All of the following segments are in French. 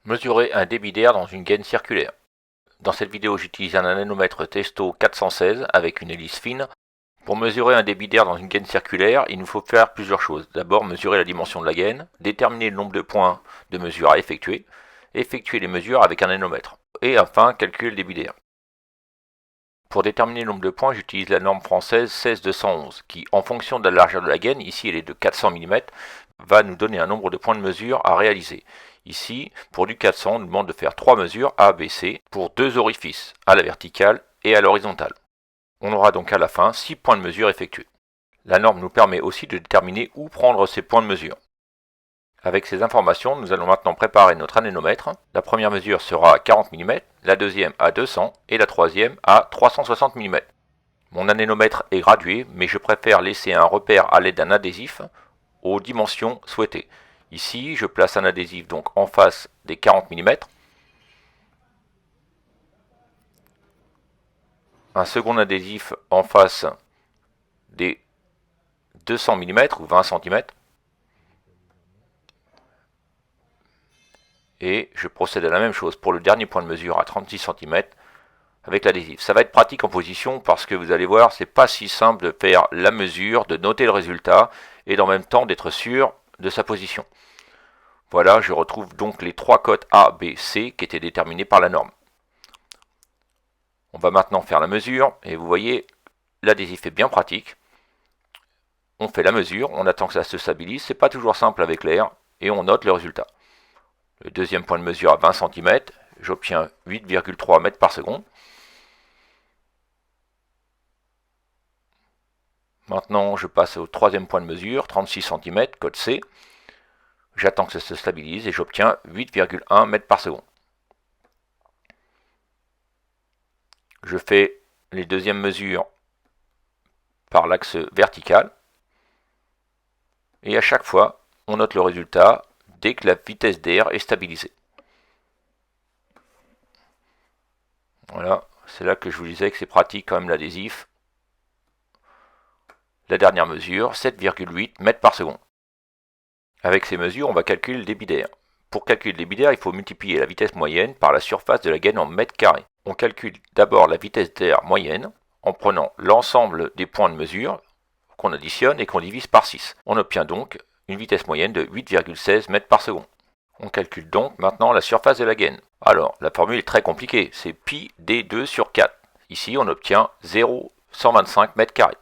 Mesurer un débit d'air dans une gaine circulaire. Dans cette vidéo, j'utilise un anémomètre Testo 416 avec une hélice fine. Pour mesurer un débit d'air dans une gaine circulaire, il nous faut faire plusieurs choses. D'abord, mesurer la dimension de la gaine, déterminer le nombre de points de mesure à effectuer les mesures avec un anémomètre, et enfin, calculer le débit d'air. Pour déterminer le nombre de points, j'utilise la norme française 16211, qui, en fonction de la largeur de la gaine, ici elle est de 400 mm, va nous donner un nombre de points de mesure à réaliser. Ici, pour du 400, on nous demande de faire 3 mesures A, B, C pour 2 orifices, à la verticale et à l'horizontale. On aura donc à la fin 6 points de mesure effectués. La norme nous permet aussi de déterminer où prendre ces points de mesure. Avec ces informations, nous allons maintenant préparer notre anémomètre. La première mesure sera à 40 mm, la deuxième à 200 et la troisième à 360 mm. Mon anémomètre est gradué, mais je préfère laisser un repère à l'aide d'un adhésif aux dimensions souhaitées. Ici, je place un adhésif donc en face des 40 mm, un second adhésif en face des 200 mm ou 20 cm, et je procède à la même chose pour le dernier point de mesure à 36 cm avec l'adhésif. Ça va être pratique en position parce que vous allez voir, c'est pas si simple de faire la mesure, de noter le résultat et en même temps d'être sûr de sa position. Voilà, je retrouve donc les 3 cotes A, B, C qui étaient déterminés par la norme. On va maintenant faire la mesure et vous voyez, l'adhésif est bien pratique. On fait la mesure, on attend que ça se stabilise, c'est pas toujours simple avec l'air et on note le résultat. Le deuxième point de mesure à 20 cm, j'obtiens 8,3 mètres par seconde. Maintenant, je passe au troisième point de mesure, 36 cm, code C. J'attends que ça se stabilise et j'obtiens 8,1 mètres par seconde. Je fais les deuxièmes mesures par l'axe vertical. Et à chaque fois, on note le résultat dès que la vitesse d'air est stabilisée. Voilà, c'est là que je vous disais que c'est pratique quand même l'adhésif. La dernière mesure, 7,8 mètres par seconde. Avec ces mesures, on va calculer le débit d'air. Pour calculer le débit d'air, il faut multiplier la vitesse moyenne par la surface de la gaine en mètres carrés. On calcule d'abord la vitesse d'air moyenne en prenant l'ensemble des points de mesure qu'on additionne et qu'on divise par 6. On obtient donc une vitesse moyenne de 8,16 mètres par seconde. On calcule donc maintenant la surface de la gaine. Alors, la formule est très compliquée, c'est pi d2 sur 4. Ici, on obtient 0,125 mètres carrés.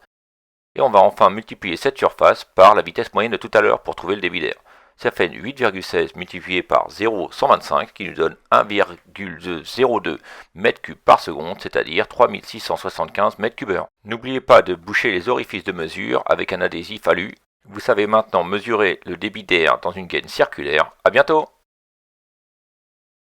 Et on va enfin multiplier cette surface par la vitesse moyenne de tout à l'heure pour trouver le débit d'air. Ça fait 8,16 multiplié par 0,125 qui nous donne 1,02 m3 par seconde, c'est-à-dire 3675 m3. N'oubliez pas de boucher les orifices de mesure avec un adhésif alu. Vous savez maintenant mesurer le débit d'air dans une gaine circulaire. À bientôt!